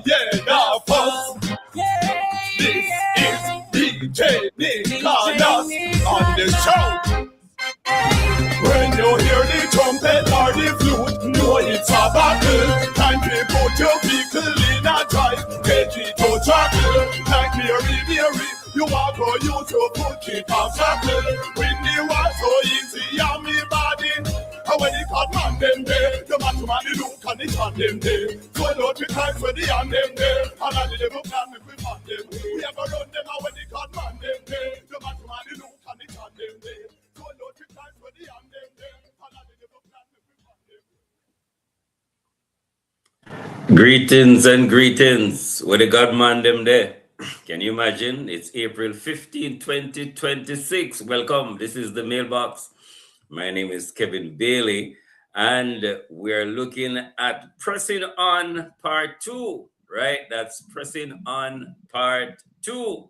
yeah, folks. This is DJ Nicholas on the show. When you hear the trumpet or the flute, know it's a battle. Time to put your vehicle in a drive, ready to travel. Like Mary, you are going to use your foot, kick off shackle. When the war so easy on me body, and when the God man them there, the man to man the look and the chat them there. So Lord we cry for the hand them there, and all the devil plan me we find them. We have to run them, and when the God man them there, the man to man the look and the chat them there. So Lord we cry for the hand them there, and all the devil plan me we find them. Greetings and greetings. Where the God man them there? Can you imagine? It's April 15, 2026. Welcome. This is the mailbox. My name is Kevin Bailey, and we're looking at Pressing On Part 2, right? That's Pressing On Part 2.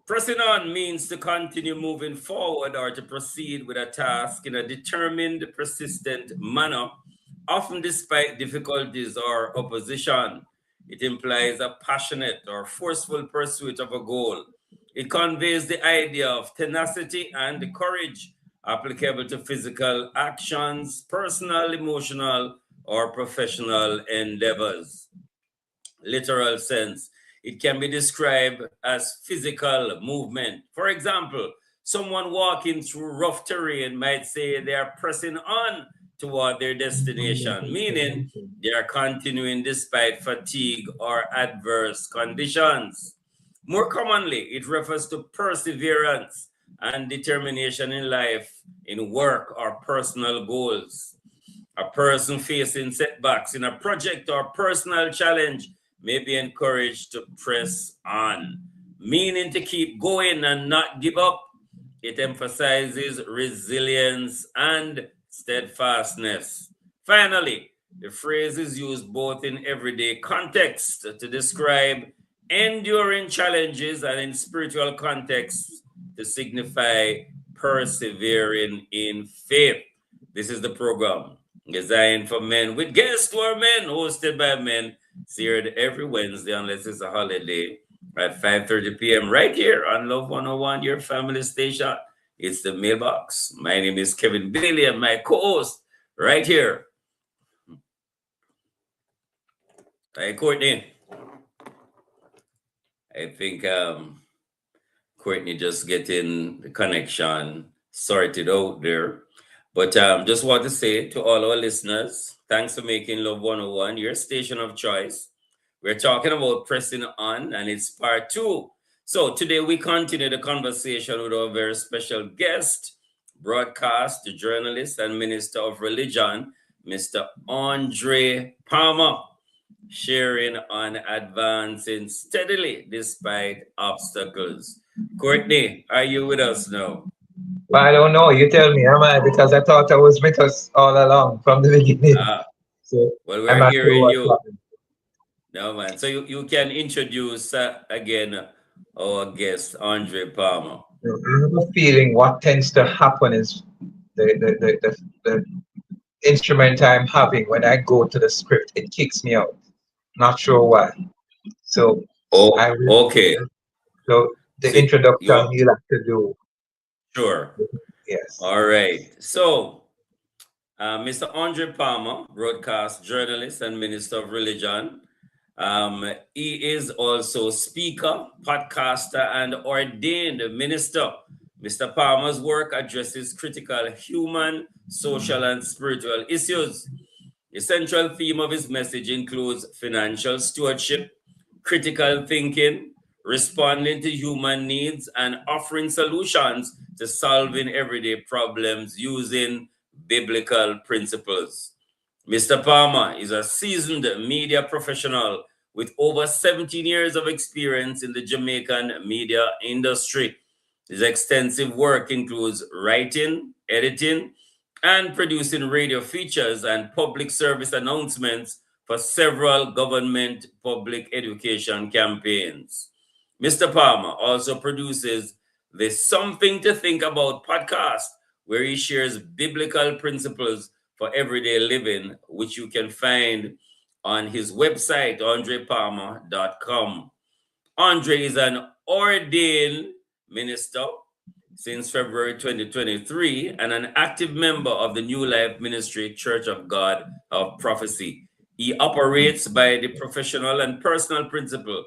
Pressing on means to continue moving forward or to proceed with a task in a determined, persistent manner, often despite difficulties or opposition. It implies a passionate or forceful pursuit of a goal. It conveys the idea of tenacity and courage applicable to physical actions, personal, emotional, or professional endeavors. Literal sense. It can be described as physical movement. For example, someone walking through rough terrain might say they are pressing on toward their destination, meaning they are continuing despite fatigue or adverse conditions. More commonly, it refers to perseverance and determination in life, in work or personal goals. A person facing setbacks in a project or personal challenge may be encouraged to press on, meaning to keep going and not give up. It emphasizes resilience and steadfastness. Finally, the phrase is used both in everyday context to describe enduring challenges and in spiritual contexts to signify persevering in faith. This is the program designed for men with guests who are men, hosted by men. It's aired every Wednesday unless it's a holiday at 5:30 p.m. right here on Love 101, your family station. It's the mailbox. My name is Kevin Bailey and my co-host right here. Hi, Courtney. I think Courtney just getting the connection sorted out there. But just want to say to all our listeners, thanks for making Love 101 your station of choice. We're talking about pressing on, and it's part 2. So today we continue the conversation with our very special guest, broadcast journalist and minister of religion, Mr. Andre Palmer, sharing on advancing steadily despite obstacles. Courtney, are you with us now? Well, I don't know. You tell me, am I? Because I thought I was with us all along from the beginning. So well, we're hearing you. No, man. So you can introduce again our guest, Andre Palmer. I have a feeling what tends to happen is the instrument I'm having when I go to the script, it kicks me out. Not sure why. So okay. So the introduction you'll have to do. Sure. Yes. All right. So Mr. Andre Palmer, broadcast journalist and minister of religion. He is also speaker, podcaster, and ordained minister. Mr. Palmer's work addresses critical human, social, and spiritual issues. The central theme of his message includes financial stewardship, critical thinking, responding to human needs, and offering solutions to solving everyday problems using biblical principles. Mr. Palmer is a seasoned media professional with over 17 years of experience in the Jamaican media industry. His extensive work includes writing, editing, and producing radio features and public service announcements for several government public education campaigns. Mr. Palmer also produces the Something to Think About podcast, where he shares biblical principles for everyday living, which you can find on his website, andrepalmer.com. Andre is an ordained minister since February 2023 and an active member of the New Life Ministry Church of God of Prophecy. He operates by the professional and personal principle: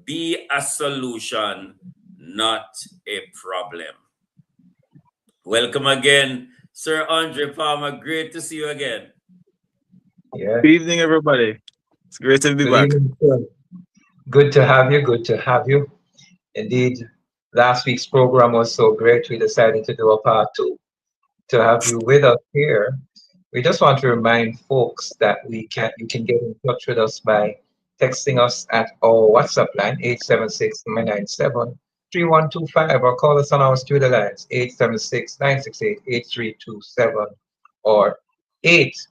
be a solution, not a problem. Welcome again, Sir Andre Palmer. Great to see you again. Yeah. Good evening, everybody. It's great to be Good back. evening, sir. Good to have you. Good to have you. Indeed, last week's program was so great. We decided to do a part two to have you with us here. We just want to remind folks that you can get in touch with us by texting us at our WhatsApp line 876-997-3125 or call us on our studio lines 876-968-8327 or 8.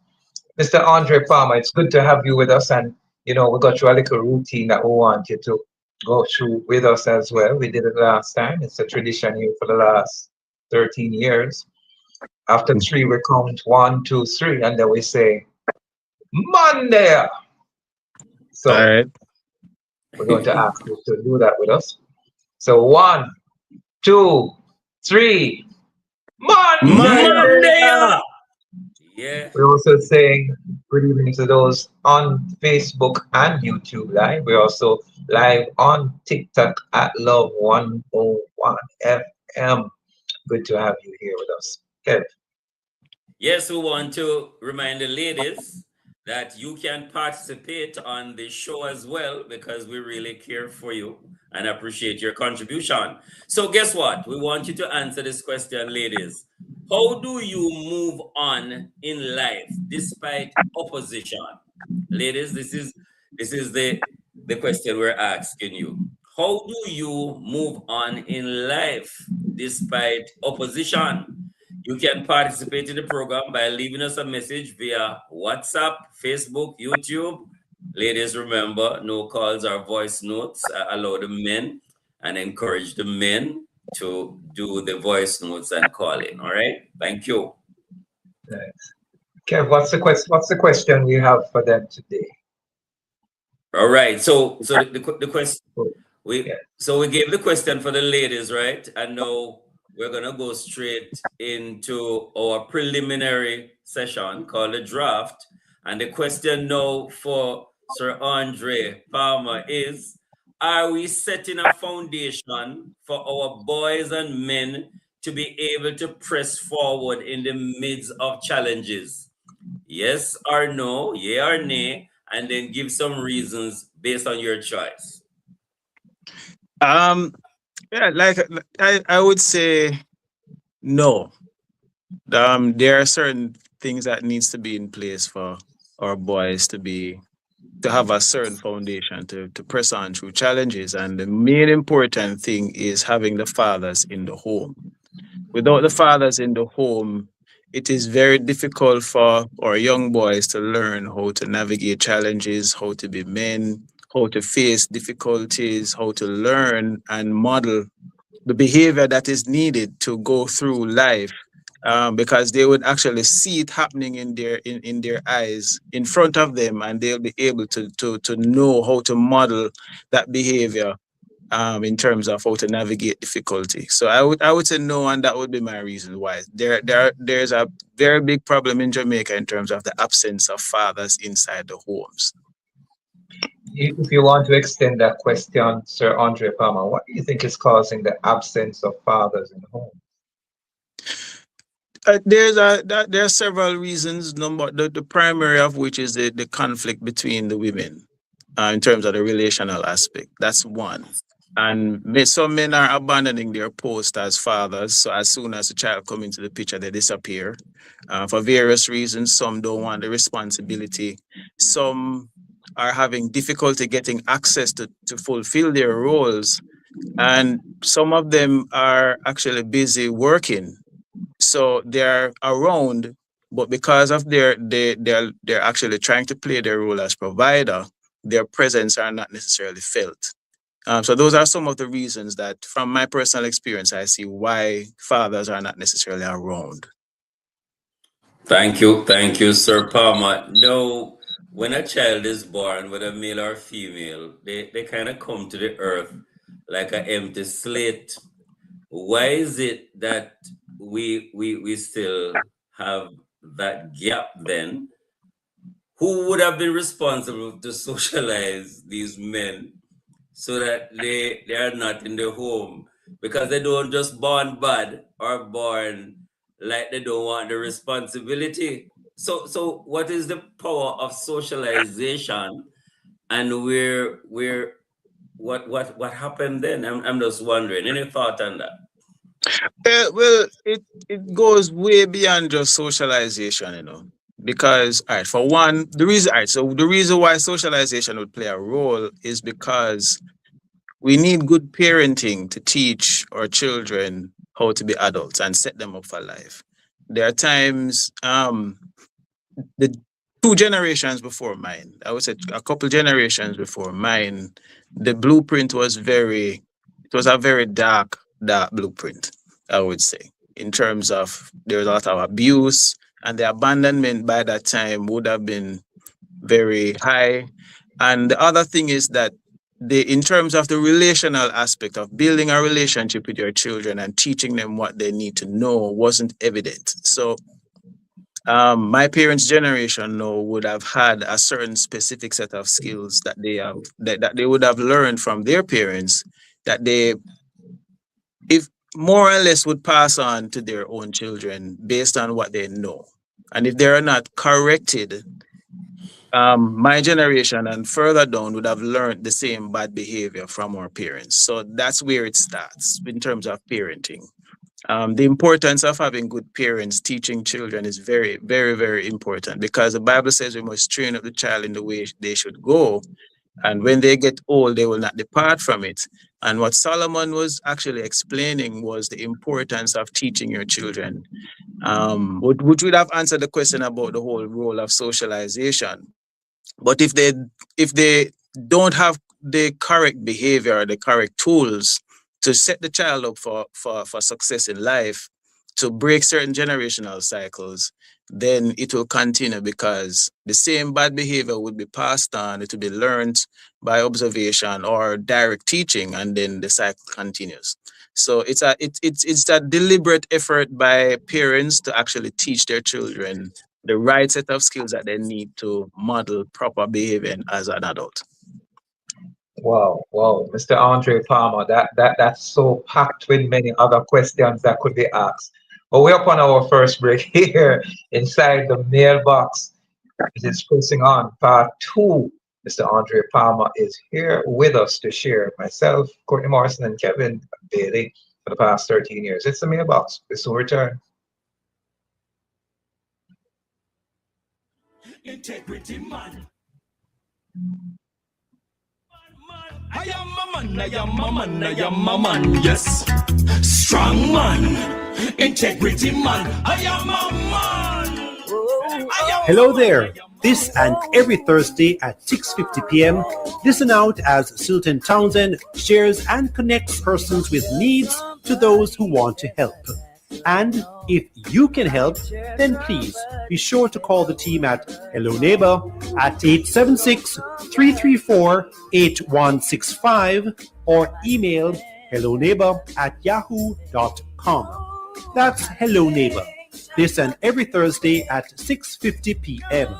Mr. Andre Palmer, it's good to have you with us, and we got you a little routine that we want you to go through with us as well. We did it last time. It's a tradition here for the last 13 years. After three, we count 1, 2, 3, and then we say, Monday. So All right. we're going to ask you to do that with us. So 1, 2, 3, Monday! Yeah. We're also saying good evening to those on Facebook and YouTube Live. We're also live on TikTok at Love 101 FM. Good to have you here with us. Kev. Yes, we want to remind the ladies that you can participate on the show as well, because we really care for you and appreciate your contribution. So guess what? We want you to answer this question, ladies. How do you move on in life despite opposition? Ladies, this is the question we're asking you. How do you move on in life despite opposition? You can participate in the program by leaving us a message via WhatsApp, Facebook, YouTube. Ladies, remember, no calls or voice notes. Allow the men and encourage the men to do the voice notes and call in. All right? Thank you. Thanks. Kev, what's the question we have for them today? All right. So the question we gave the question for the ladies, right? And now we're gonna go straight into our preliminary session called the draft. And the question now for Sir Andre Palmer is: are we setting a foundation for our boys and men to be able to press forward in the midst of challenges? Yes or no, yea or nay, and then give some reasons based on your choice. Yeah, like I would say no. There are certain things that needs to be in place for our boys to have a certain foundation to press on through challenges. And the main important thing is having the fathers in the home. Without the fathers in the home, it is very difficult for our young boys to learn how to navigate challenges, how to be men, how to face difficulties, how to learn and model the behavior that is needed to go through life. Because they would actually see it happening in their eyes in front of them, and they'll be able to know how to model that behavior in terms of how to navigate difficulty. So I would say no, and that would be my reason why. There's a very big problem in Jamaica in terms of the absence of fathers inside the homes. If you want to extend that question, Sir Andre Palmer, what do you think is causing the absence of fathers in the home? There are several reasons. The primary of which is the conflict between the women in terms of the relational aspect. That's one. And some men are abandoning their post as fathers. So as soon as the child comes into the picture, they disappear for various reasons. Some don't want the responsibility. Some are having difficulty getting access to fulfill their roles. And some of them are actually busy working. So they're around, but because of they're actually trying to play their role as provider, their presence are not necessarily felt. So those are some of the reasons that, from my personal experience, I see why fathers are not necessarily around. Thank you, Sir Palmer. No, when a child is born, whether male or female, they kind of come to the earth like an empty slate. Why is it that we still have that gap then? Who would have been responsible to socialize these men so that they are not in the home? Because they don't just born bad or born like they don't want the responsibility. So what is the power of socialization, and what happened then? I'm just wondering. Any thought on that? Well, it goes way beyond just socialization, you know. Because, all right, for one, the reason, all right, so the reason why socialization would play a role is because we need good parenting to teach our children how to be adults and set them up for life. There are times, the 2 generations before mine, I would say a couple generations before mine, the blueprint was it was a very dark blueprint, I would say, in terms of there was a lot of abuse, and the abandonment by that time would have been very high. And the other thing is that in terms of the relational aspect of building a relationship with your children and teaching them what they need to know wasn't evident. So my parents' generation now would have had a certain specific set of skills that they would have learned from their parents, that they, if more or less, would pass on to their own children based on what they know. And if they are not corrected, my generation and further down would have learned the same bad behavior from our parents. So that's where it starts in terms of parenting. The importance of having good parents teaching children is very, very, very important, because the Bible says we must train up the child in the way they should go. And when they get old, they will not depart from it. And what Solomon was actually explaining was the importance of teaching your children, which would have answered the question about the whole role of socialization. But if they don't have the correct behavior or the correct tools to set the child up for success in life, to break certain generational cycles, then it will continue, because the same bad behavior would be passed on. It will be learned by observation or direct teaching, and then the cycle continues. So it's a deliberate effort by parents to actually teach their children the right set of skills that they need to model proper behavior as an adult. Wow, Mr. Andre Palmer, that's so packed with many other questions that could be asked. But we're up on our first break here inside the mailbox. It is Pessing on part 2. Mr. Andre Palmer is here with us to share myself, Courtney Morrison, and Kevin Bailey for the past 13 years. It's the mailbox. This will return. Integrity man. I am a man, I am a man, I am a man, yes. Strong man, integrity man, I am a man. Hello there. This and every Thursday at 6:50 p.m. Listen out as Sultan Townsend shares and connects persons with needs to those who want to help. And if you can help, then please be sure to call the team at Hello Neighbor at 876-334-8165 or email helloneighbor@yahoo.com. That's Hello Neighbor. This and every Thursday at 6:50 p.m.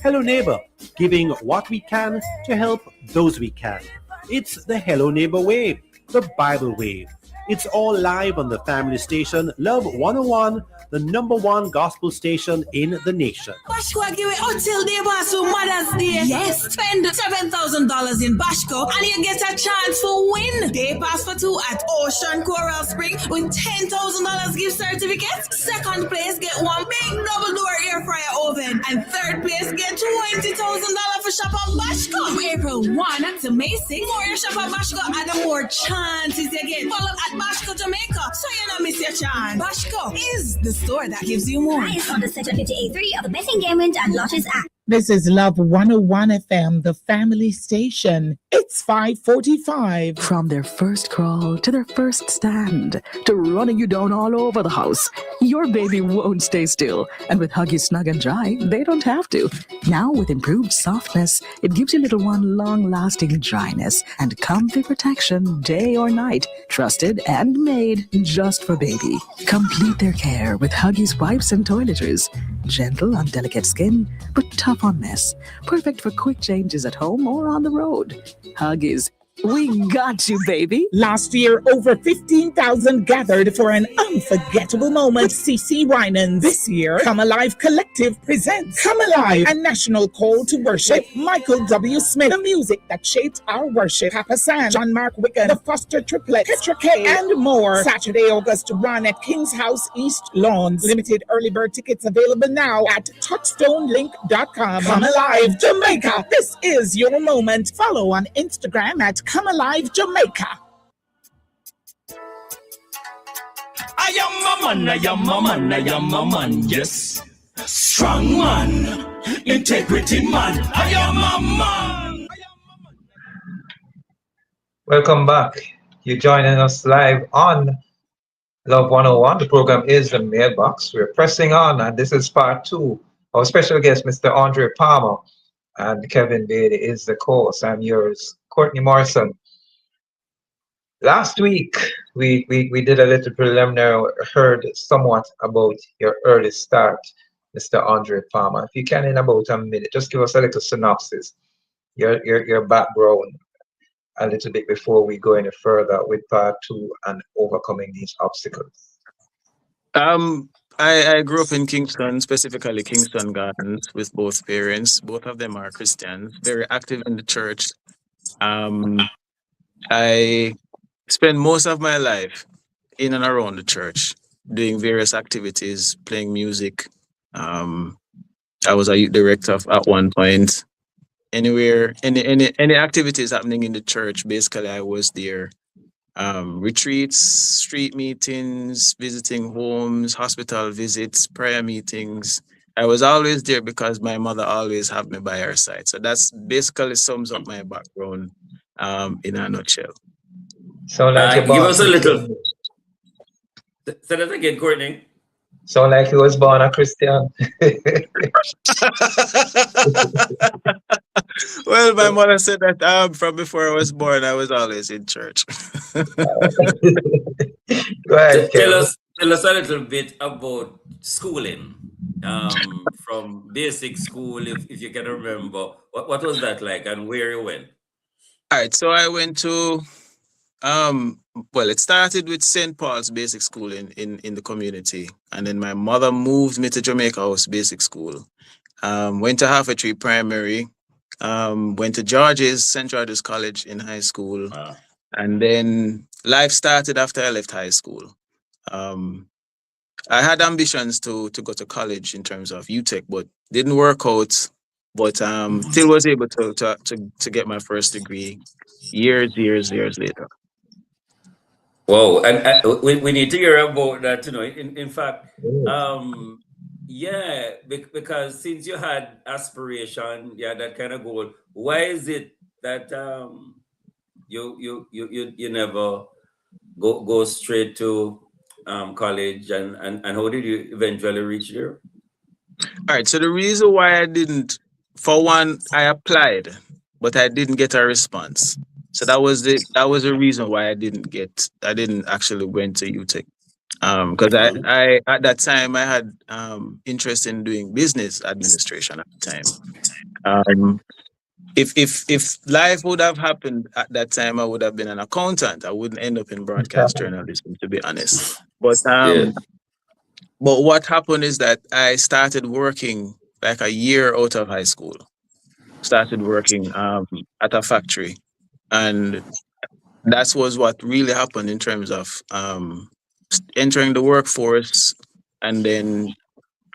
Hello Neighbor, giving what we can to help those we can. It's the Hello Neighbor way, the Bible way. It's all live on the family station, Love 101, the #1 gospel station in the nation. Bashko give it until they pass for Mother's Day. Yes, spend $7,000 in Bashko and you get a chance for win. Day pass for 2 at Ocean Coral Spring with $10,000 gift certificates. Second place get 1 big double door air fryer oven, and third place get $20,000 for shop on Bashko. From April 1 to May 6, more you shop on Bashko and the more chances you get. Follow at Bashko Jamaica, so you don't miss your chance. Bashko is the store that gives you more. It's on the Section 58.3 of the Pessing Game and Lodges Act. This is Love 101 FM, the family station It's 5:45. From their first crawl to their first stand to running you down all over the house, your baby won't stay still. And with Huggies Snug and Dry, they don't have to. Now with improved softness, it gives your little one long-lasting dryness and comfy protection day or night. Trusted and made just for baby. Complete their care with Huggies wipes and toiletries. Gentle on delicate skin, but tough on mess. Perfect for quick changes at home or on the road. Huggies, we got you, baby. Last year, over 15,000 gathered for an unforgettable moment. CC Winans. This year, Come Alive Collective presents Come Alive, a national call to worship. Michael W. Smith, the music that shaped our worship. Papa San, John Mark Wigan, the Foster Triplets, Petra K, and more. Saturday, August 1 at King's House East Lawns. Limited early bird tickets available now at touchstonelink.com. Come Alive Jamaica. This is your moment. Follow on Instagram at Come Alive Jamaica. I am a man, I am a man, I am a man, yes. Strong man, integrity man, I am a man. Welcome back. You're joining us live on Love 101. The program is The Mailbox. We're pressing on, and this is part 2. Our special guest, Mr. Andre Palmer, and Kevin Bailey is the co-host. I'm yours, Courtney Morrison. Last week, we did a little preliminary, heard somewhat about your early start, Mr. Andre Palmer. If you can, in about a minute, just give us a little synopsis, your background, a little bit before we go any further with part 2 and overcoming these obstacles. I grew up in Kingston, specifically Kingston Gardens, with both parents. Both of them are Christians, very active in the church. I spent most of my life in and around the church, doing various activities, playing music. I was a youth director at one point. Anywhere, any activities happening in the church, basically I was there. Retreats, street meetings, visiting homes, hospital visits, prayer meetings. I was always there because my mother always had me by her side. So that's basically sums up my background in a nutshell. So like give us a little. Say that again, Courtney. So like he was born a Christian. Well, my mother said that from before I was born, I was always in church. Go ahead, tell us a little bit about schooling. From basic school, if you can remember, what was that like and where you went? All right, so I went to well, it started with St. Paul's Basic School in the community, and then my mother moved me to Jamaica House Basic School. Went to Half a Tree Primary, went to St. George's College in high school, and then life started after I left high school. I had ambitions to go to college in terms of UTech, but didn't work out. But still was able to get my first degree years later. Wow, and we need to hear about that, in fact, yeah, because since you had aspiration, that kind of goal, why is it that you never go straight to college, and how did you eventually reach there? All right, so the reason why I didn't, for one, I applied, but I didn't get a response. So that was the reason why I didn't actually go into UTech. Because I at that time I had interest in doing business administration at the time. If life would have happened at that time, I would have been an accountant. I wouldn't end up in broadcast journalism, to be honest. But what happened is that I started working like a year out of high school. Started working at a factory. And that was what really happened in terms of entering the workforce. And then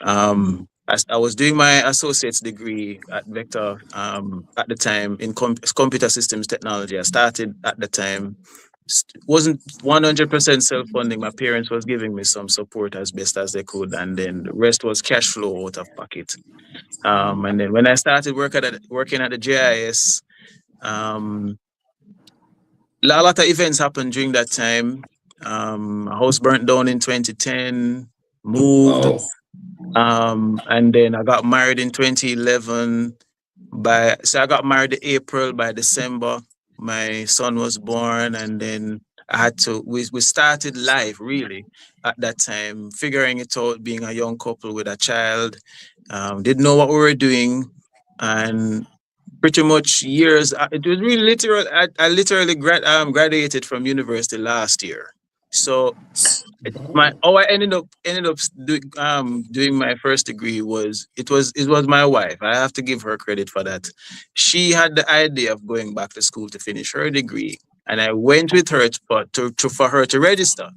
I was doing my associate's degree at Vector at the time in computer systems technology. I started at the time. Wasn't 100% self-funding. My parents was giving me some support as best as they could. And then the rest was cash flow out of pocket. And then when I started working at the GIS, A lot of events happened during that time. My house burnt down in 2010, moved, and then I got married in 2011. So I got married in April. By December, my son was born, and then we started life really at that time, figuring it out, being a young couple with a child. Didn't know what we were doing, and pretty much years. It was really literal. I literally graduated from university last year. So I ended up doing my first degree was my wife. I have to give her credit for that. She had the idea of going back to school to finish her degree, and I went with her for her to register.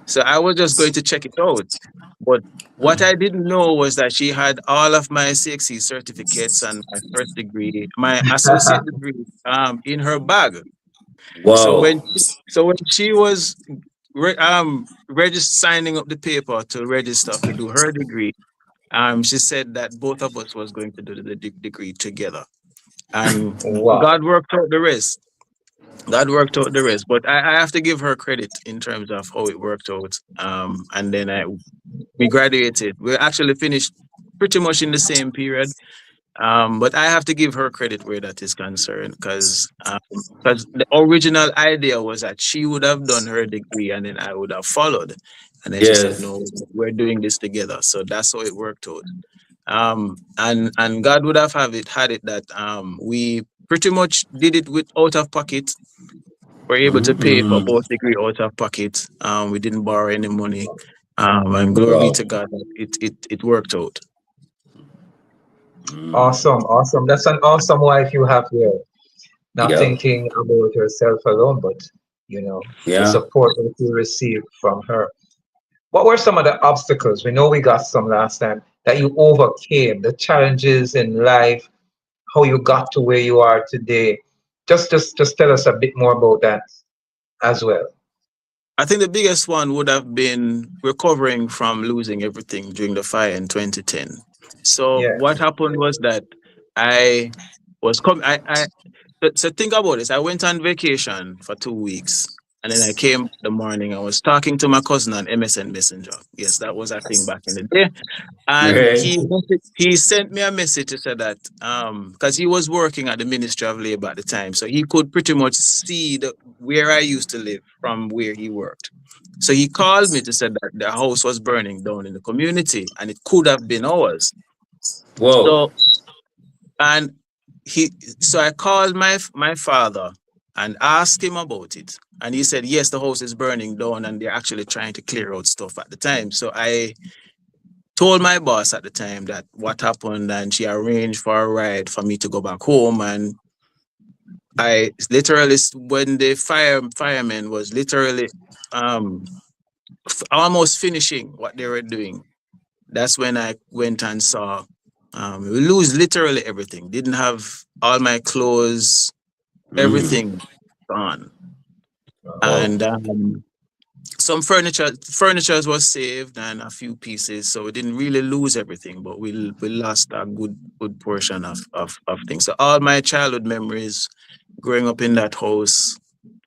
So I was just going to check it out. But what I didn't know was that she had all of my CXC certificates and my first degree, my associate degree, in her bag. So Wow. when she was signing up the paper to register to do her degree, she said that both of us was going to do the degree together, and Wow. God worked out the rest. God worked out the rest, but I have to give her credit in terms of how it worked out. And then we graduated. We actually finished pretty much in the same period. But I have to give her credit where that is concerned, because the original idea was that she would have done her degree and then I would have followed. And then she said, Yes. "No, we're doing this together." So that's how it worked out. And God would have had it that we pretty much did it with out of pocket. We're able to pay for both degree out of pocket. We didn't borrow any money. And glory be Wow. to God that it worked out. Awesome, awesome. That's an awesome wife you have there. Not Yeah. thinking about yourself alone, but the Yeah. support that you receive from her. What were some of the obstacles? We know we got some last time that you overcame, the challenges in life, how you got to where you are today. Just tell us a bit more about that as well. I think the biggest one would have been recovering from losing everything during the fire in 2010. So Yeah. what happened was that I was coming. So think about this. I went on vacation for 2 weeks, and then I came the morning. I was talking to my cousin on MSN Messenger. Yes, that was a thing back in the day. And Right. he sent me a message to say that because he was working at the Ministry of Labor at the time, so he could pretty much see where I used to live from where he worked. So he called me to say that the house was burning down in the community, and it could have been ours. Whoa. So and so I called my father and asked him about it, and he said yes, the house is burning down, and they're actually trying to clear out stuff at the time. So I told my boss at the time that what happened, and she arranged for a ride for me to go back home. And I literally, when the fireman was literally almost finishing what they were doing, that's when I went and saw we lose literally everything. Didn't have all my clothes, everything gone. Wow. And some furniture was saved and a few pieces, so we didn't really lose everything, but we lost a good portion of things. So all my childhood memories growing up in that house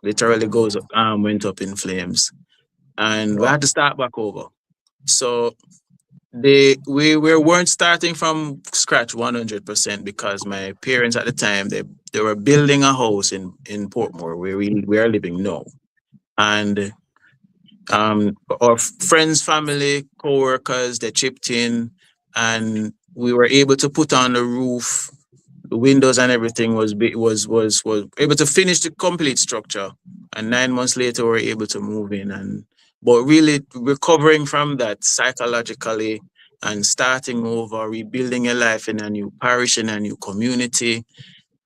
literally went up in flames, and we had to start back over. So we weren't starting from scratch 100%, because my parents at the time they were building a house in Portmore where we are living now, and our friends, family, co-workers, they chipped in, and we were able to put on the roof, the windows and everything was able to finish the complete structure. And 9 months later, we were able to move in, but really recovering from that psychologically and starting over, rebuilding a life in a new parish, in a new community,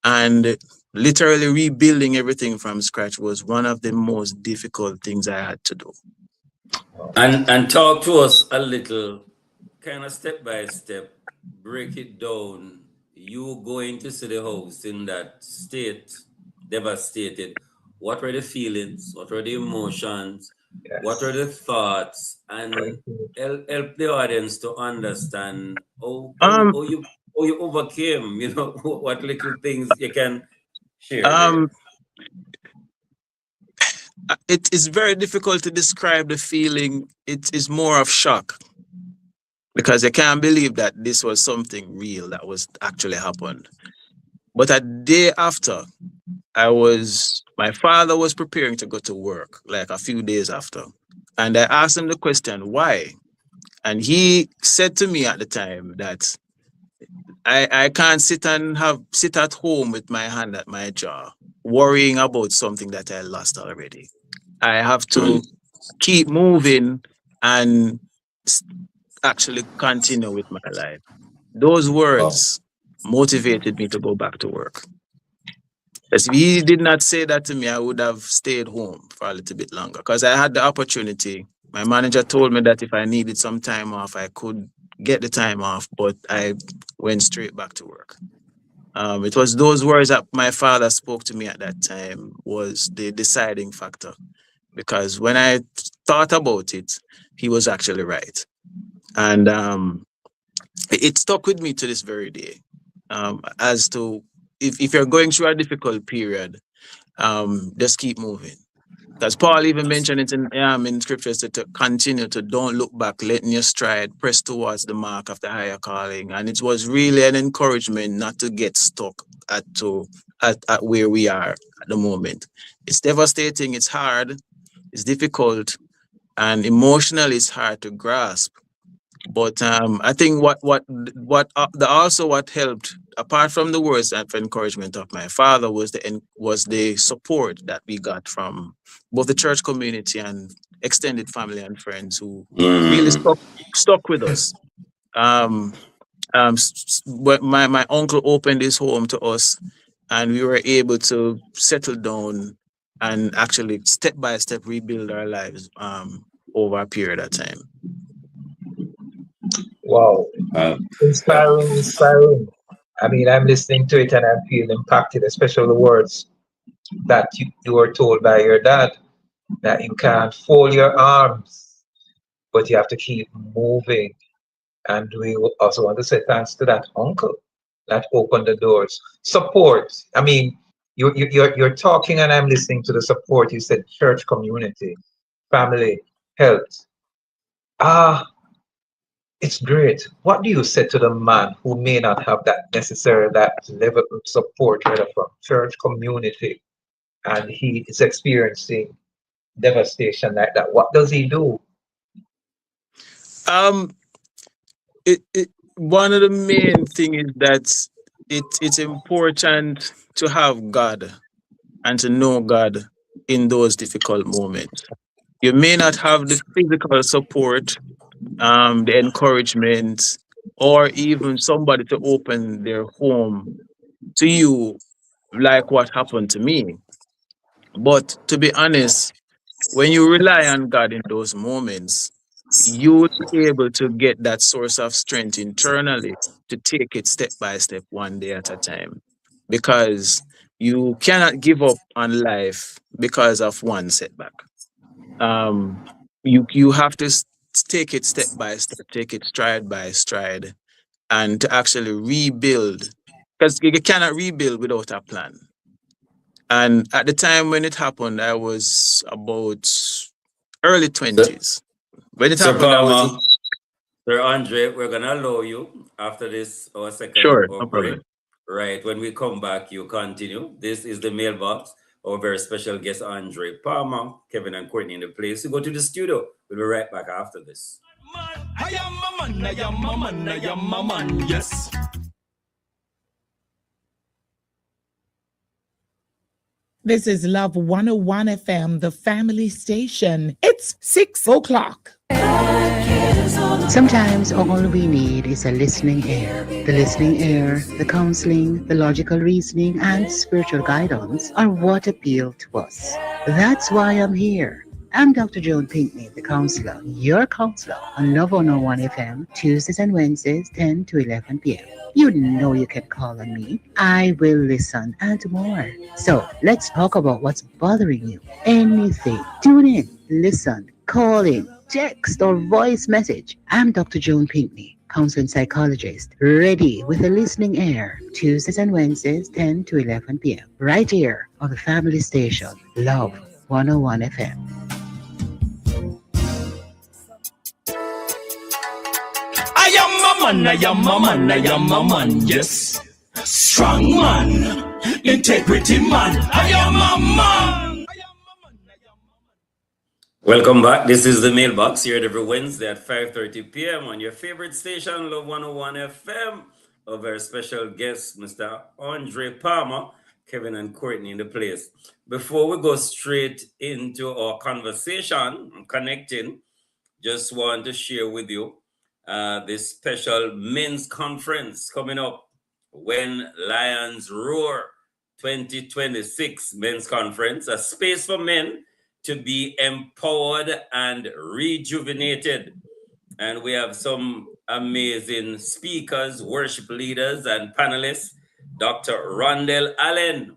and literally rebuilding everything from scratch was one of the most difficult things I had to do. And talk to us a little, kind of step by step, break it down. You going to see the house in that state, devastated. What were the feelings? What were the emotions? What are Yes. the thoughts? And Thank you. help the audience to understand Um, how you overcame, what little things you can share there. um, it is very difficult to describe the feeling. It is more of shock because I can't believe that this was something real that was actually happened. But a day after, my father was preparing to go to work, like a few days after. And I asked him the question, why? And he said to me at the time that I can't sit at home with my hand at my jaw, worrying about something that I lost already. I have to keep moving and actually continue with my life. Those words motivated me to go back to work. If he did not say that to me, I would have stayed home for a little bit longer because I had the opportunity. My manager told me that if I needed some time off, I could get the time off, but I went straight back to work. It was those words that my father spoke to me at that time was the deciding factor, because when I thought about it, he was actually right. And it stuck with me to this very day, as to if you're going through a difficult period, just keep moving. Because Paul even mentioned it in scriptures to continue to don't look back, letting your stride, press towards the mark of the higher calling. And it was really an encouragement not to get stuck at where we are at the moment. It's devastating, it's hard, it's difficult, and emotionally it's hard to grasp. But I think what helped, apart from the words of encouragement of my father, was the support that we got from both the church community and extended family and friends who really stuck with us. My uncle opened his home to us, and we were able to settle down and actually step by step rebuild our lives over a period of time. Wow. Inspiring. I mean, I'm listening to it and I'm feeling impacted, especially the words that you were told by your dad, that you can't fold your arms, but you have to keep moving. And we also want to say thanks to that uncle that opened the doors. Support. I mean, you're talking and I'm listening to the support. You said church community, family, health. It's great. What do you say to the man who may not have that level of support, whether from church community, and he is experiencing devastation like that? What does he do? One of the main thing is that it's important to have God and to know God in those difficult moments. You may not have the physical support, the encouragement, or even somebody to open their home to you, like what happened to me. But to be honest, when you rely on God in those moments, you will be able to get that source of strength internally to take it step by step, one day at a time. Because you cannot give up on life because of one setback. You have to take it step by step, take it stride by stride, and to actually rebuild. Because you cannot rebuild without a plan. And at the time when it happened, I was about early 20s. When it happened, I was... Sir Andre, we're going to allow you after this, our second Sure, break. no problem. Right, when we come back, you continue. This is the mailbox. Our very special guest, Andre Palmer, Kevin and Courtney in the place. We go to the studio. We'll be right back after this. I am a man, yes. This is Love 101 FM, the family station. It's 6 o'clock. Sometimes all we need is a listening ear. The listening ear, the counseling, the logical reasoning, and spiritual guidance are what appeal to us. That's why I'm here. I'm Dr. Joan Pinkney, the counselor, your counselor on Love 101 FM, Tuesdays and Wednesdays, 10 to 11 p.m. You know you can call on me. I will listen and more. So let's talk about what's bothering you. Anything. Tune in, listen, call in, text or voice message. I'm Dr. Joan Pinkney, counseling psychologist, ready with a listening ear. Tuesdays and Wednesdays, 10 to 11 p.m. Right here on the family station, Love 101 FM. I am a man, I am a man, I am a man, yes. Strong man, integrity man, I am a man. Welcome back. This is the Mailbox here every Wednesday at 5:30 p.m. on your favorite station, Love 101 FM. A very special guest, Mr. Andre Palmer, Kevin and Courtney in the place. Before we go straight into our conversation, connecting, just want to share with you this special men's conference coming up, When Lions Roar 2026 men's conference, a space for men to be empowered and rejuvenated. And we have some amazing speakers, worship leaders, and panelists. Dr. Rondell Allen,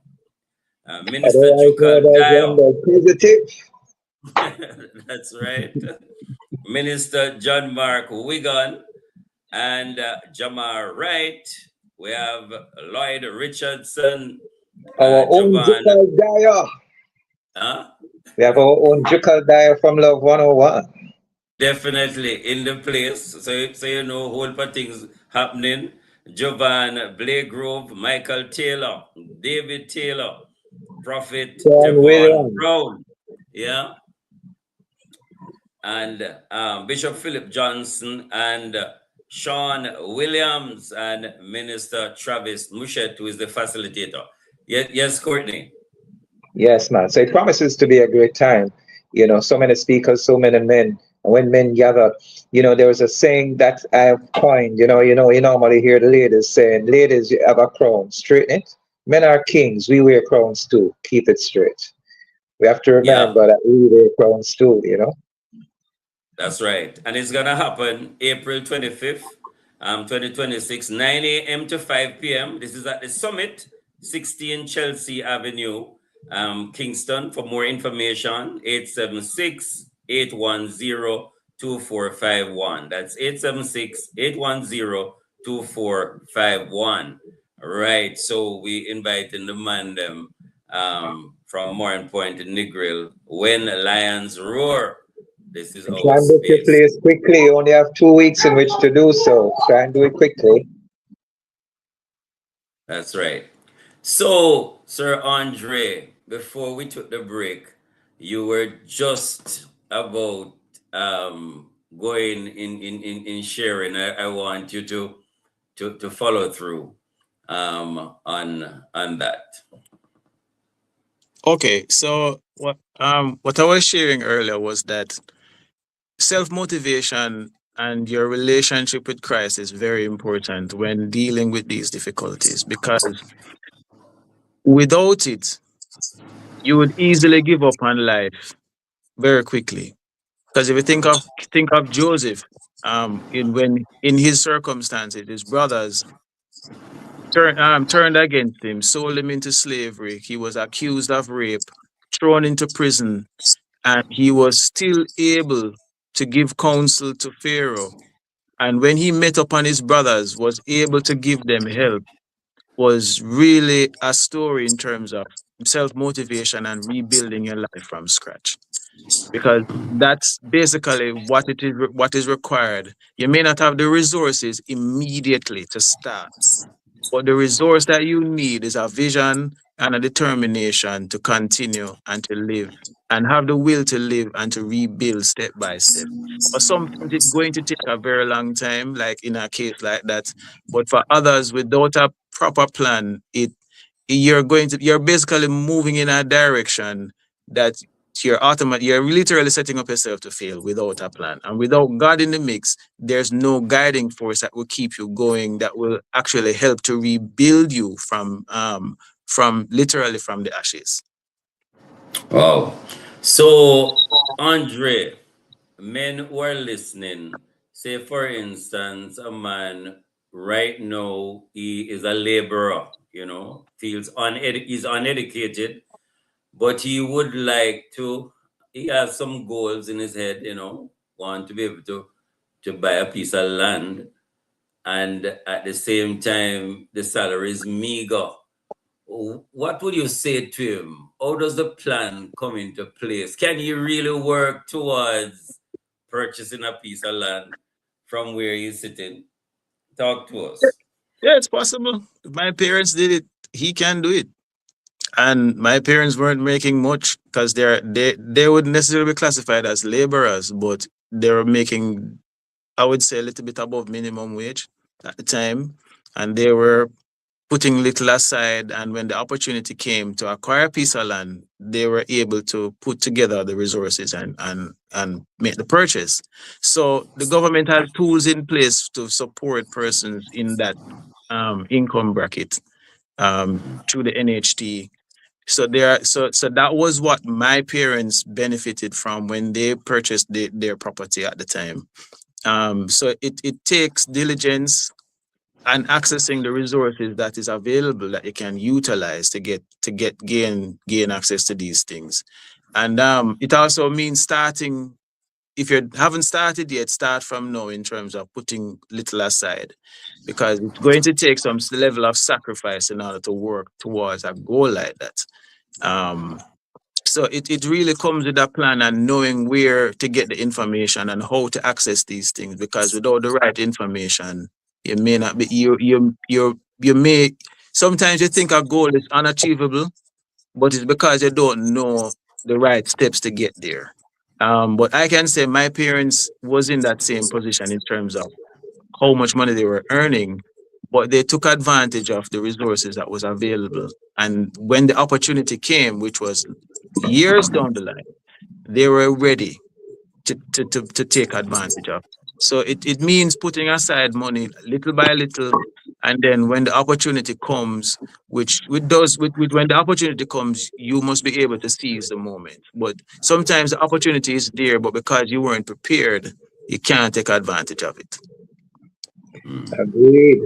Minister Jukal Dio. That's right. Minister John Mark Wigan and Jamar Wright. We have Lloyd Richardson. Our own Jukal Dio. Huh? We have our own Jukal Dio from Love 101. Definitely in the place. So you know, whole lot of things happening. Jovan Blagrove, Michael Taylor, David Taylor, Prophet Devon Brown. Yeah. And Bishop Philip Johnson and Sean Williams and Minister Travis Mushet, who is the facilitator. Yes, Courtney. Yes, man. So it promises to be a great time. You know, so many speakers, so many men. And when men gather, you know, there was a saying that I have coined, you normally hear the ladies saying, ladies, you have a crown, straighten it. Men are kings. We wear crowns too. Keep it straight. We have to remember that we wear crowns too, you know. That's right. And it's going to happen April 25th, 2026, 9 a.m. to 5 p.m. This is at the Summit, 16 Chelsea Avenue, Kingston. For more information, 876-810-2451. That's 876-810-2451. Right. So we invite in the man them from Moran Point to Negril, When Lions Roar. This is our Try and book your place quickly. You only have 2 weeks in which to do so. Try and do it quickly. That's right. So, Sir Andre, before we took the break, you were just about going in sharing. I want you to follow through on that. Okay, so what I was sharing earlier was that self-motivation and your relationship with Christ is very important when dealing with these difficulties, because without it, you would easily give up on life very quickly. Because if you think of Joseph, in his circumstances, his brothers turned against him, sold him into slavery. He was accused of rape, thrown into prison, and he was still able to give counsel to Pharaoh. And when he met upon his brothers, was able to give them help, was really a story in terms of self-motivation and rebuilding your life from scratch. Because that's basically what is required. You may not have the resources immediately to start, but the resource that you need is a vision and a determination to continue and to live, and have the will to live and to rebuild step by step. For some, it's going to take a very long time, like in a case like that. But for others, without a proper plan, you're basically moving in a direction that you're literally setting up yourself to fail without a plan. And without God in the mix, there's no guiding force that will keep you going, that will actually help to rebuild you from literally from the ashes. Wow. So, Andre, men who are listening, say for instance, a man right now, he is a laborer, he's uneducated, but he would like to, he has some goals in his head, want to be able to buy a piece of land, and at the same time, the salary is meager. what would you say to him? How does the plan come into place? Can you really work towards purchasing a piece of land from where you're sitting? Talk to us. Yeah, it's possible. If my parents did it, he can do it. And my parents weren't making much because they wouldn't necessarily be classified as laborers, but they were making, I would say, a little bit above minimum wage at the time. And they were putting little aside. And when the opportunity came to acquire a piece of land, they were able to put together the resources and make the purchase. So the government has tools in place to support persons in that income bracket through the NHT. So so that was what my parents benefited from when they purchased their property at the time. So it takes diligence and accessing the resources that is available that you can utilize to gain access to these things. And it also means starting, if you haven't started yet, start from now in terms of putting little aside, because it's going to take some level of sacrifice in order to work towards a goal like that. So it really comes with a plan and knowing where to get the information and how to access these things, because without the right information, you may not be you may sometimes you think a goal is unachievable, but it's because you don't know the right steps to get there. But I can say my parents was in that same position in terms of how much money they were earning, but they took advantage of the resources that was available. And when the opportunity came, which was years down the line, they were ready to take advantage of. So it means putting aside money little by little, and then when the opportunity comes, which with when the opportunity comes, you must be able to seize the moment. But sometimes the opportunity is there, but because you weren't prepared, you can't take advantage of it. Agreed.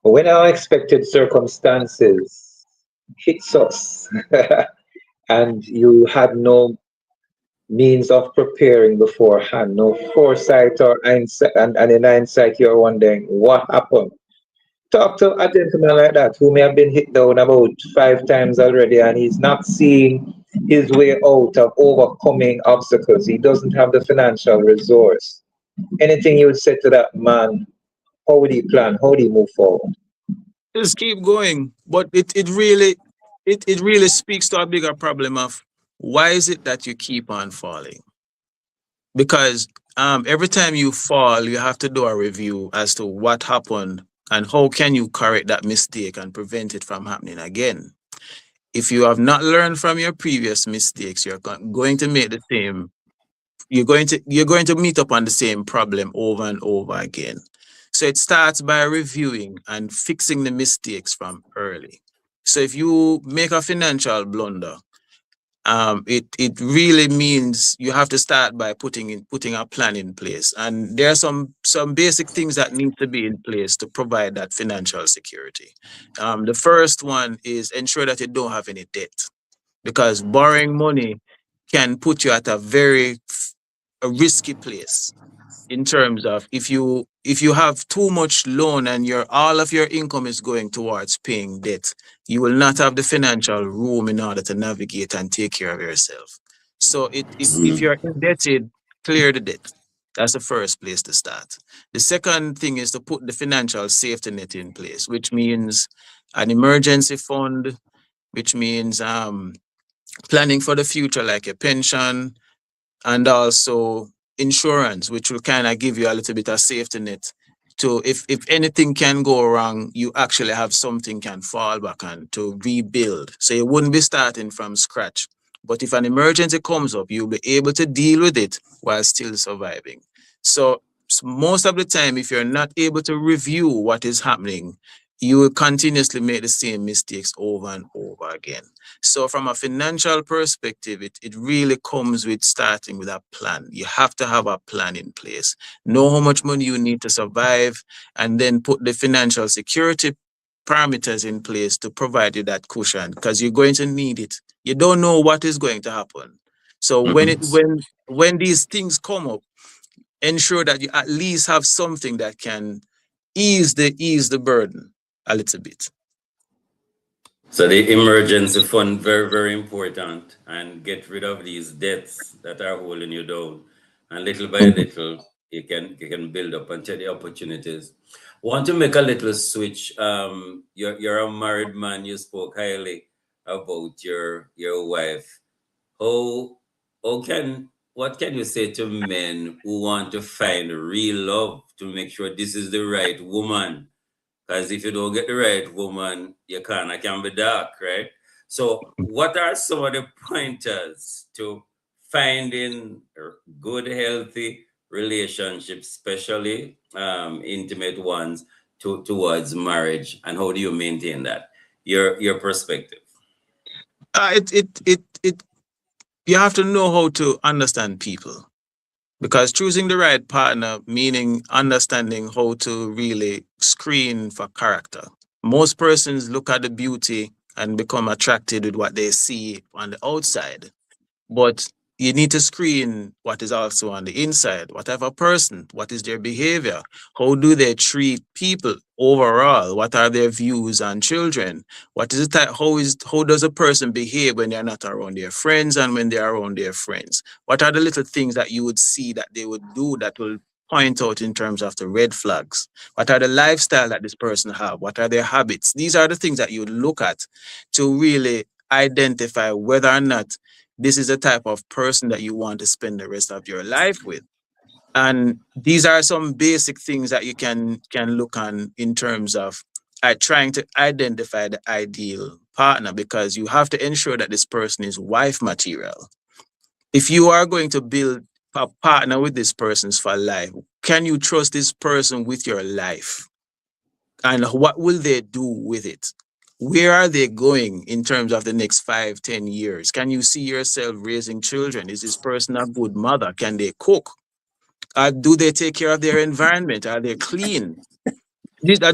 When unexpected circumstances hits us and you had no means of preparing beforehand, no foresight or hindsight, and in hindsight you're wondering what happened. Talk to a gentleman like that who may have been hit down about 5 times already and he's not seeing his way out of overcoming obstacles. He doesn't have the financial resource. Anything you would say to that man, how would he plan? How would he move forward? Just keep going. But it really speaks to a bigger problem of why is it that you keep on falling? Because every time you fall, you have to do a review as to what happened and how can you correct that mistake and prevent it from happening again. If you have not learned from your previous mistakes, you're going to make the same. You're going to meet up on the same problem over and over again. So it starts by reviewing and fixing the mistakes from early. So if you make a financial blunder, it really means you have to start by putting a plan in place. And there are some basic things that need to be in place to provide that financial security. The first one is ensure that you don't have any debt, because borrowing money can put you at a very risky place in terms of if you have too much loan and all of your income is going towards paying debt, you will not have the financial room in order to navigate and take care of yourself. So if you're indebted, clear the debt. That's the first place to start. The second thing is to put the financial safety net in place, which means an emergency fund, which means planning for the future, like a pension, and also insurance, which will kind of give you a little bit of safety net. So if anything can go wrong, you actually have something can fall back on to rebuild. So you wouldn't be starting from scratch. But if an emergency comes up, you'll be able to deal with it while still surviving. So most of the time, if you're not able to review what is happening, you will continuously make the same mistakes over and over again. So from a financial perspective, it really comes with starting with a plan. You have to have a plan in place. Know how much money you need to survive, and then put the financial security parameters in place to provide you that cushion, because you're going to need it. You don't know what is going to happen. So when these things come up, ensure that you at least have something that can ease the burden a little bit. So the emergency fund, very, very important, and get rid of these debts that are holding you down. And little by little, you can build up and take the opportunities. Want to make a little switch. You're a married man. You spoke highly about your wife. What can you say to men who want to find real love to make sure this is the right woman? Because if you don't get the right woman, it can be dark, right? So what are some of the pointers to finding good, healthy relationships, especially intimate ones towards marriage, and how do you maintain that? Your perspective. You have to know how to understand people. Because choosing the right partner, meaning understanding how to really screen for character. Most persons look at the beauty and become attracted with what they see on the outside. But you need to screen what is also on the inside. Whatever person, what is their behavior? How do they treat people overall? What are their views on children? What is it? How does a person behave when they're not around their friends and when they're around their friends? What are the little things that you would see that they would do that will point out in terms of the red flags? What are the lifestyle that this person have? What are their habits? These are the things that you would look at to really identify whether or not this is the type of person that you want to spend the rest of your life with. And these are some basic things that you can look on in terms of trying to identify the ideal partner, because you have to ensure that this person is wife material. If you are going to build a partner with this person for life, can you trust this person with your life? And what will they do with it? Where are they going in terms of the next 5, 10 years? Can you see yourself raising children? Is this person a good mother? Can they cook? Do they take care of their environment? Are they clean? These are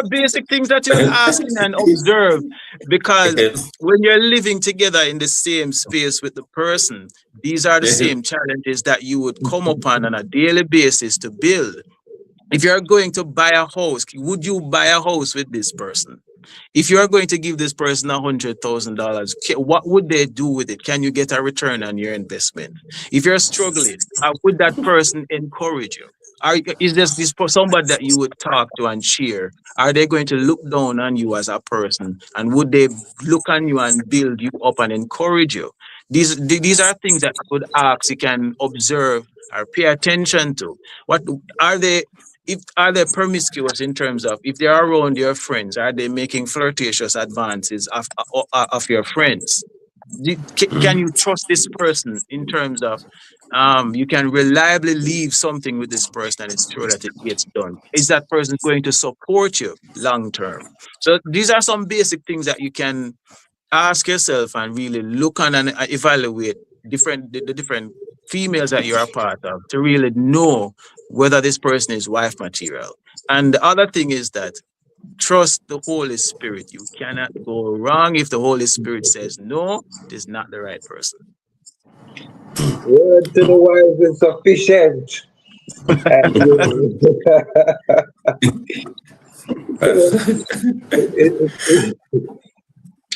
basic things that you would ask and observe, because when you're living together in the same space with the person, these are the same challenges that you would come upon on a daily basis to build. If you're going to buy a house, would you buy a house with this person? If you're going to give this person $100,000, what would they do with it? Can you get a return on your investment? If you're struggling, would that person encourage you? Is this somebody that you would talk to and cheer? Are they going to look down on you as a person? And would they look on you and build you up and encourage you? These are things that I would ask, you can observe or pay attention to. What are they? Are they promiscuous in terms of, if they are around your friends, are they making flirtatious advances of your friends? Can you trust this person in terms of you can reliably leave something with this person and it's sure that it gets done? Is that person going to support you long term? So these are some basic things that you can ask yourself and really look on and evaluate the different females that you're a part of to really know whether this person is wife material. And the other thing is that trust the Holy Spirit. You cannot go wrong if the Holy Spirit says no, it is not the right person. Word to the wise is sufficient.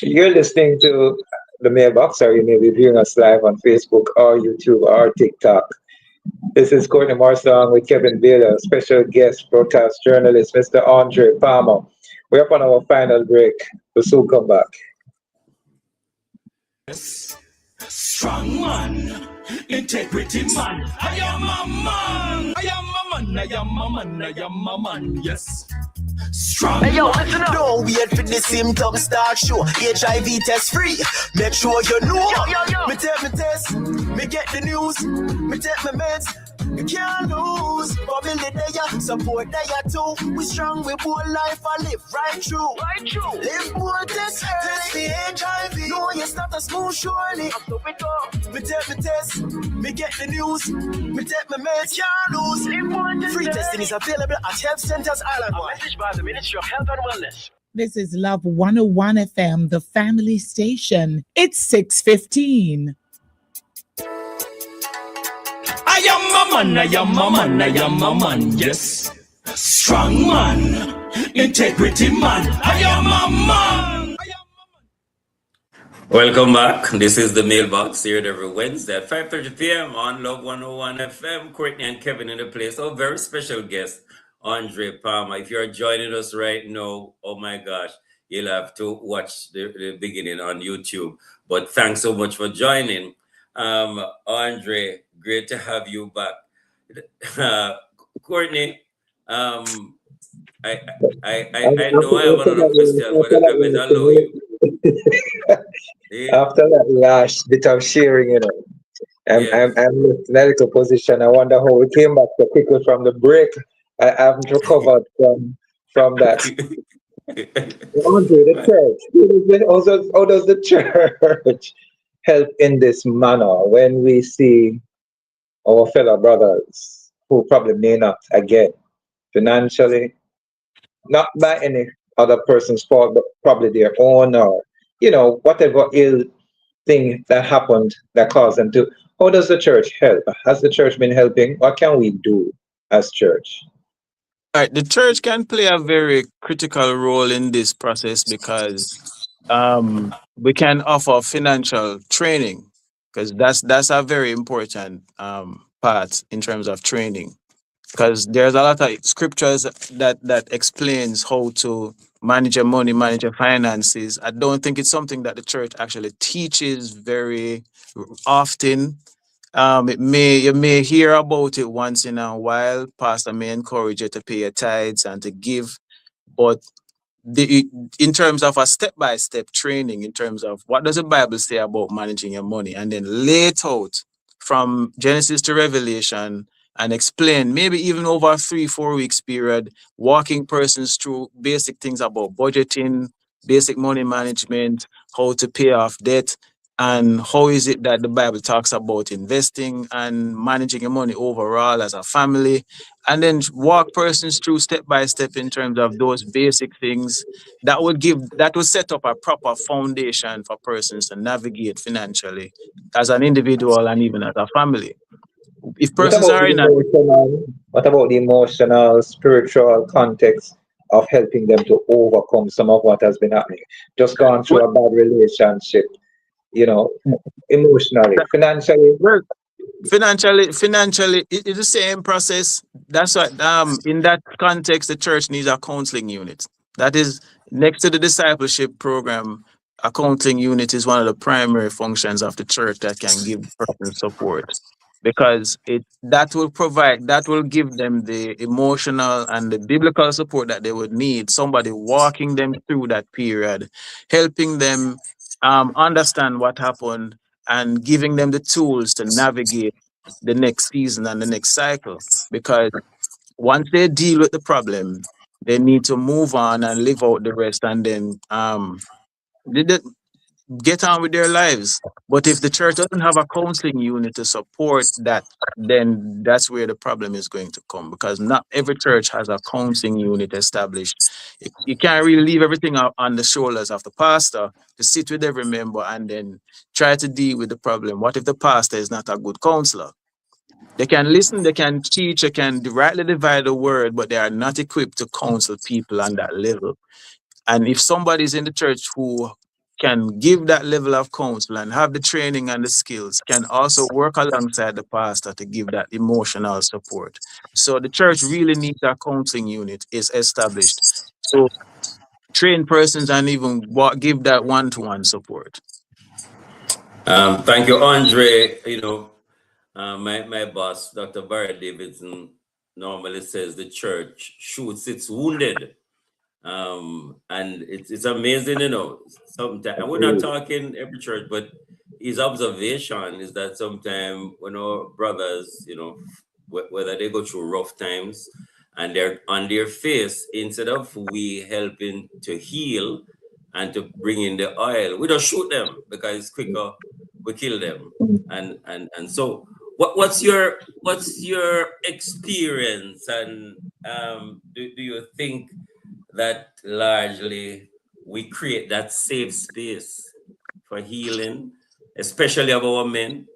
You're listening to the mailbox, or you may be viewing us live on Facebook or YouTube or TikTok. This is Courtney Marsong with Kevin Baylor, special guest broadcast journalist, Mr. Andre Palmer. We're up on our final break. We'll soon come back. Strong man, integrity man. I am a man. I am a man. I am a man. I am a man. Yes. Strong. Hey yo, listen up. Don't wait for the symptoms start show. HIV test free. Make sure you know. Yo. Me take me test. Me get the news. Me take my meds. You can't lose. Bubble there, support there too. We strong, we whole life I live right through. Live more test the HIV. No, it's not a smooth surely. Me take me test. Me get the news. Me take my meds. Can't lose. Live more. Free testing is available at health centers island-wide. Message by the Ministry of Health and Wellness. This is Love 101 FM, the family station. It's 6:15. I am a man, I am a man, I am a man, yes. Strong man, integrity man, I am a man. Welcome back. This is the mailbox here every Wednesday at 5:30 p.m. on Love 101 FM. Courtney and Kevin in the place. Our very special guest, Andre Palmer. If you're joining us right now, oh my gosh, you'll have to watch the beginning on YouTube. But thanks so much for joining. Andre, great to have you back. Courtney, um, I know I have another question, but I better allow you. After that last bit of sharing, I'm in a medical position. I wonder how we came back so quickly from the break. I haven't recovered from that. Andre, the church. How does the church help in this manner when we see our fellow brothers who probably may not again financially, not by any other person's fault, but probably their own, or whatever ill thing that happened that caused them to. How does the church help? Has the church been helping? What can we do as church? All right, the church can play a very critical role in this process because we can offer financial training because that's a very important part in terms of training because there's a lot of scriptures that explains how to manage your money, manage your finances. I don't think it's something that the church actually teaches very often. You may hear about it once in a while. Pastor may encourage you to pay your tithes and to give, but in terms of a step-by-step training, in terms of what does the Bible say about managing your money, and then lay it out from Genesis to Revelation and explain, maybe even over a 3-4 weeks period, walking persons through basic things about budgeting, basic money management, how to pay off debt, and how is it that the Bible talks about investing and managing your money overall as a family, and then walk persons through step by step in terms of those basic things that would set up a proper foundation for persons to navigate financially as an individual and even as a family. If persons are in what about the emotional, spiritual context of helping them to overcome some of what has been happening? Just gone through a bad relationship, emotionally, financially. Financially, it's the same process. That's what in that context, the church needs a counseling unit. That is next to the discipleship program. A counseling unit is one of the primary functions of the church that can give person support because that will give them the emotional and the biblical support that they would need. Somebody walking them through that period, helping them understand what happened and giving them the tools to navigate the next season and the next cycle. Because once they deal with the problem, they need to move on and live out the rest and then get on with their lives. But if the church doesn't have a counseling unit to support that, then that's where the problem is going to come because not every church has a counseling unit established. You can't really leave everything on the shoulders of the pastor to sit with every member and then try to deal with the problem. What if the pastor is not a good counselor? They can listen, they can teach, they can rightly divide the word, but they are not equipped to counsel people on that level. And if somebody's in the church who can give that level of counsel and have the training and the skills, can also work alongside the pastor to give that emotional support. So the church really needs a counseling unit is established. So train persons and even give that one-to-one support. Thank you, Andre. My boss, Dr. Barry Davidson, normally says the church shoots its wounded. And it's amazing, sometimes we're not talking every church, but his observation is that sometimes when our brothers, whether they go through rough times and they're on their face, instead of we helping to heal and to bring in the oil, we don't shoot them because it's quicker, we kill them. And so what's your experience, and do you think that largely we create that safe space for healing, especially of our men?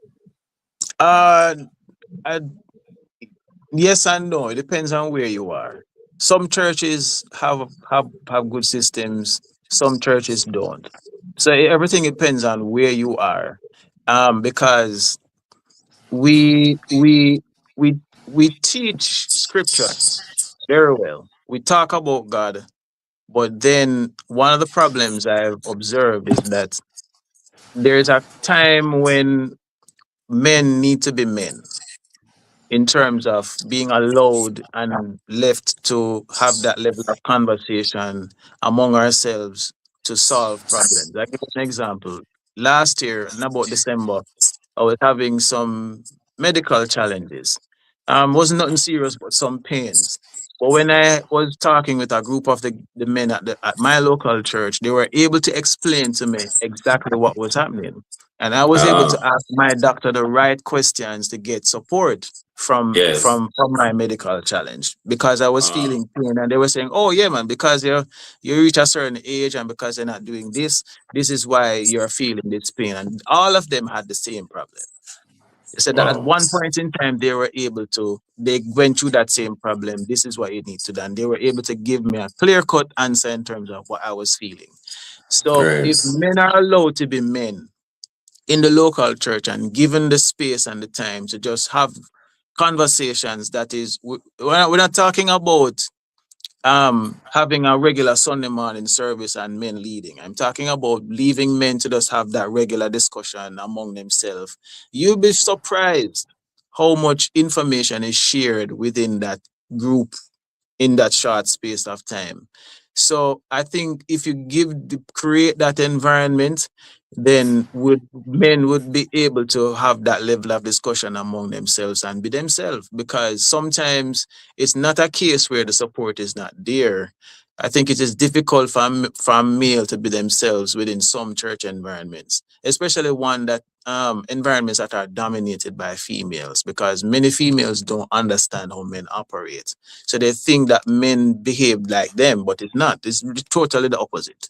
Yes and no. It depends on where you are. Some churches have good systems. Some churches don't. So everything depends on where you are, because we we we we teach scriptures very well. We talk about God, but then one of the problems I've observed is that there's a time when men need to be men in terms of being allowed and left to have that level of conversation among ourselves to solve problems. I give an example. Last year, in about December, I was having some medical challenges. Wasn't nothing serious, but some pains. But when I was talking with a group of the men at my local church, they were able to explain to me exactly what was happening. And I was able to Ah, ask my doctor the right questions to get support yes. from my medical challenge because I was Ah, feeling pain, and they were saying, "Oh yeah, man, because you reach a certain age and because you're not doing this, this is why you're feeling this pain." And all of them had the same problem. They said that at wow. one point in time they went through that same problem. This is what you need to do. And they were able to give me a clear-cut answer in terms of what I was feeling. So if Yes. men are allowed to be men in the local church and given the space and the time to just have conversations, that is, we're not talking about having a regular Sunday morning service and men leading. I'm talking about leaving men to just have that regular discussion among themselves. You'll be surprised how much information is shared within that group in that short space of time. So I think if you create that environment, then men would be able to have that level of discussion among themselves and be themselves. Because sometimes it's not a case where the support is not there. I think it is difficult for a male to be themselves within some church environments, especially one that environments that are dominated by females, because many females don't understand how men operate. So they think that men behave like them, but it's not. It's totally the opposite.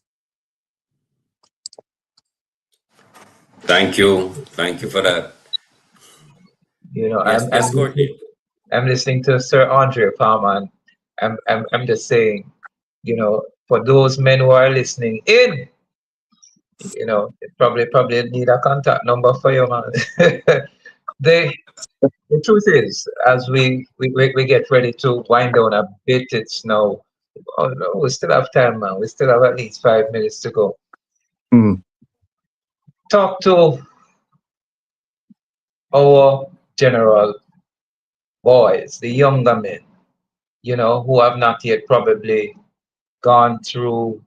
Thank you. Thank you for that. You know, Yes, yes, Courtney. I'm listening to Sir Andre Palmer, and I'm just saying, you know, for those men who are listening in, you know, probably need a contact number for you, man. they The truth is, as we get ready to wind down a bit, it's now, oh no, we still have time, man. We still have at least 5 minutes to go. Mm. Talk to our general boys, the younger men, you know, who have not yet probably gone through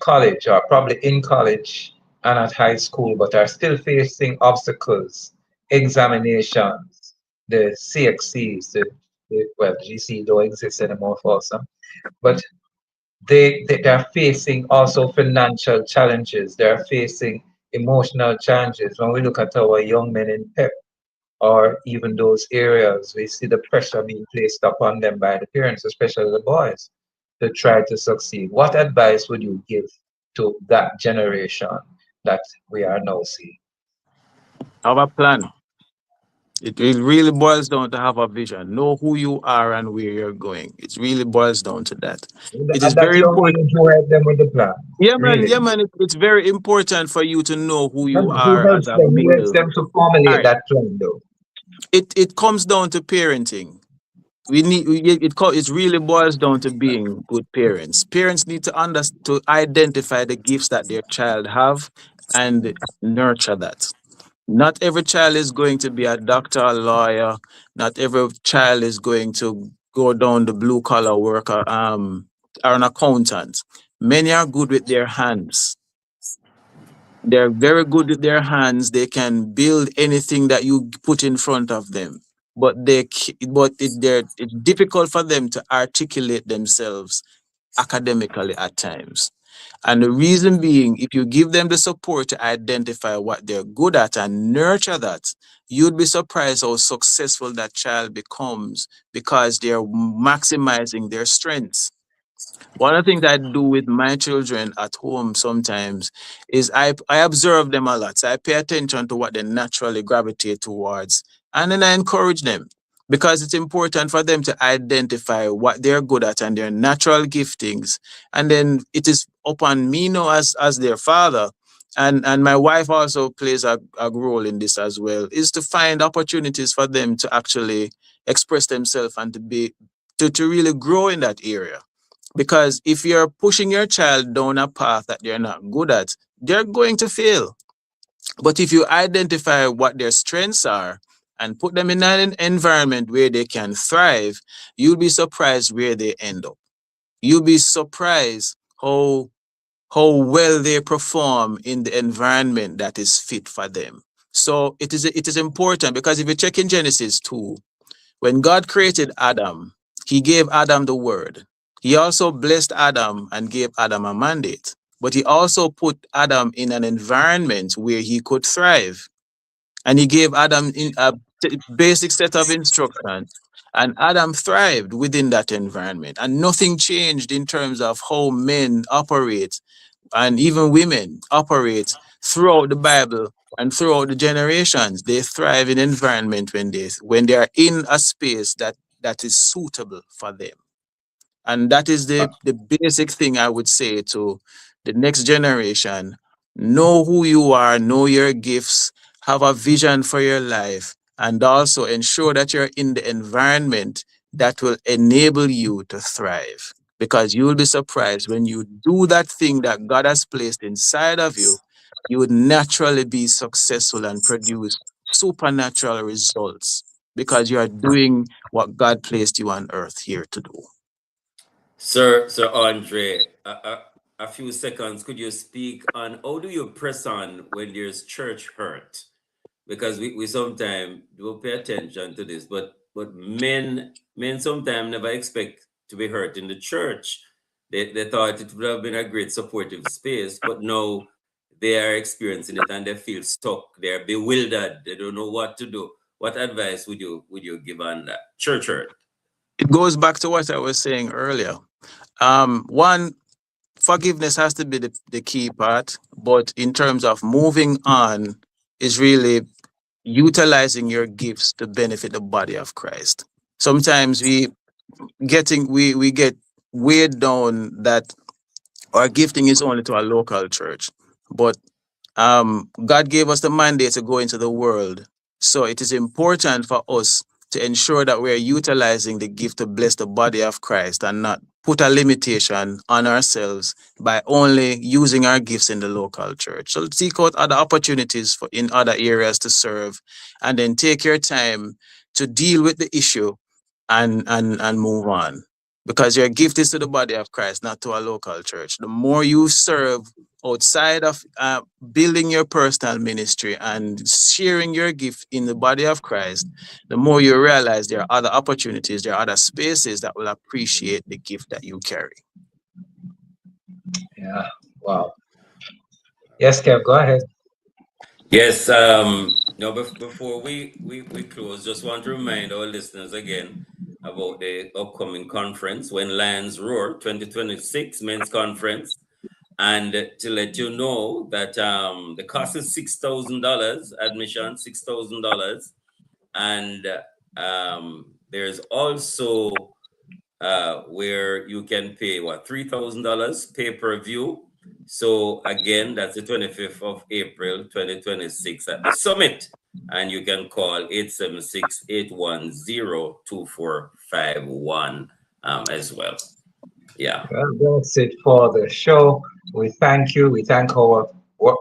college or probably in college and at high school, but are still facing obstacles, examinations, the CXCs, well, GC don't exist anymore for some, but they are facing also financial challenges. They are facing emotional challenges. When we look at our young men in PEP or even those areas, we see the pressure being placed upon them by the parents, especially the boys, to try to succeed. What advice would you give to that generation that we are now seeing? Have a plan. It really boils down to have a vision. Know who you are and where you're going. It really boils down to that. It is And that very young man important. who help them with the plan, Yeah, man. really. Yeah, man. It's very important for you to know who you And who are as helps a them? Who helps male. them to All formulate right. that plan, though? It comes down to parenting. It really boils down to being good parents. Parents need to identify the gifts that their child have and nurture that. Not every child is going to be a doctor, a lawyer. Not every child is going to go down the blue collar worker, or an accountant. Many are good with their hands. They're very good with their hands. They can build anything that you put in front of them. But it's difficult for them to articulate themselves academically at times. And the reason being, if you give them the support to identify what they're good at and nurture that, you'd be surprised how successful that child becomes because they're maximizing their strengths. One of the things I do with my children at home sometimes is I observe them a lot. So I pay attention to what they naturally gravitate towards. And then I encourage them because it's important for them to identify what they're good at and their natural giftings. And then it is upon me now as their father, and my wife also plays a role in this as well, is to find opportunities for them to actually express themselves and to really grow in that area. Because if you're pushing your child down a path that they're not good at, they're going to fail. But if you identify what their strengths are and put them in an environment where they can thrive, you'll be surprised where they end up. You'll be surprised how well they perform in the environment that is fit for them. So it is important, because if you check in Genesis 2, when God created Adam, he gave Adam the word. He also blessed Adam and gave Adam a mandate. But he also put Adam in an environment where he could thrive. And he gave Adam a basic set of instructions. And Adam thrived within that environment. And nothing changed in terms of how men operate and even women operate throughout the Bible and throughout the generations. They thrive in environment when they are in a space that is suitable for them. And that is the basic thing I would say to the next generation. Know who you are, know your gifts, have a vision for your life, and also ensure that you're in the environment that will enable you to thrive. Because you will be surprised when you do that thing that God has placed inside of you, you would naturally be successful and produce supernatural results, because you are doing what God placed you on earth here to do. Sir Andre, a few seconds, could you speak on how do you press on when there's church hurt? Because we sometimes do pay attention to this, but men sometimes never expect to be hurt in the church. They thought it would have been a great supportive space, but now they are experiencing it and they feel stuck. They're bewildered. They don't know what to do. What advice would you give on that? Church hurt. It goes back to what I was saying earlier. One, forgiveness has to be the key part, but in terms of moving on is really utilizing your gifts to benefit the body of Christ. Sometimes we get weighed down that our gifting is only to a local church, but God gave us the mandate to go into the world. So it is important for us to ensure that we're utilizing the gift to bless the body of Christ and not put a limitation on ourselves by only using our gifts in the local church. So seek out other opportunities in other areas to serve, and then take your time to deal with the issue and move on. Because your gift is to the body of Christ, not to a local church. The more you serve outside of building your personal ministry and sharing your gift in the body of Christ, the more you realize there are other opportunities, there are other spaces that will appreciate the gift that you carry. Yeah, wow. Yes, Kev, go ahead. Yes, before we close, just want to remind our listeners again about the upcoming conference, When Lions Roar 2026 Men's Conference. And to let you know that the cost is $6,000, admission $6,000. And there's also where you can pay $3,000 pay-per-view. So again, that's the 25th of April 2026 at the summit. And you can call 876-810-2451 as well. Yeah. Well, that's it for the show. We thank you. We thank our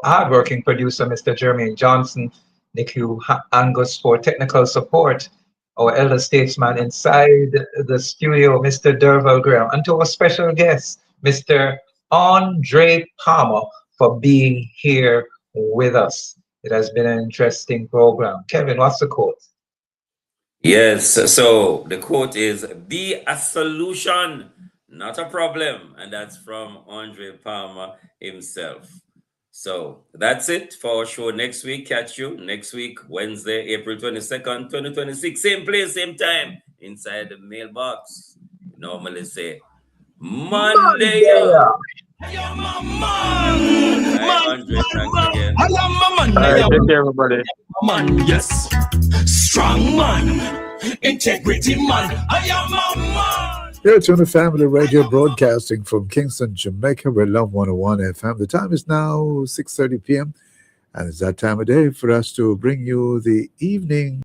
hardworking producer, Mr. Jermaine Johnson, Nikhil Angus, for technical support, our elder statesman inside the studio, Mr. Derval Graham, and to our special guest, Mr. Andre Palmer, for being here with us. It has been an interesting program. Kevin, what's the quote? Yes, so the quote is, "Be a solution, not a problem." And that's from Andre Palmer himself. So that's it for our show next week. Catch you next week, Wednesday, April 22nd, 2026. Same place, same time, inside the mailbox. We normally say Monday. I am a man. Andre, thanks again. I am a man. All right, take care, everybody. Man, yes. Strong man. Integrity man. I am a man. You're Tuna Family Radio broadcasting from Kingston, Jamaica. We're Love 101 FM. The time is now 6:30 p.m. and it's that time of day for us to bring you the evening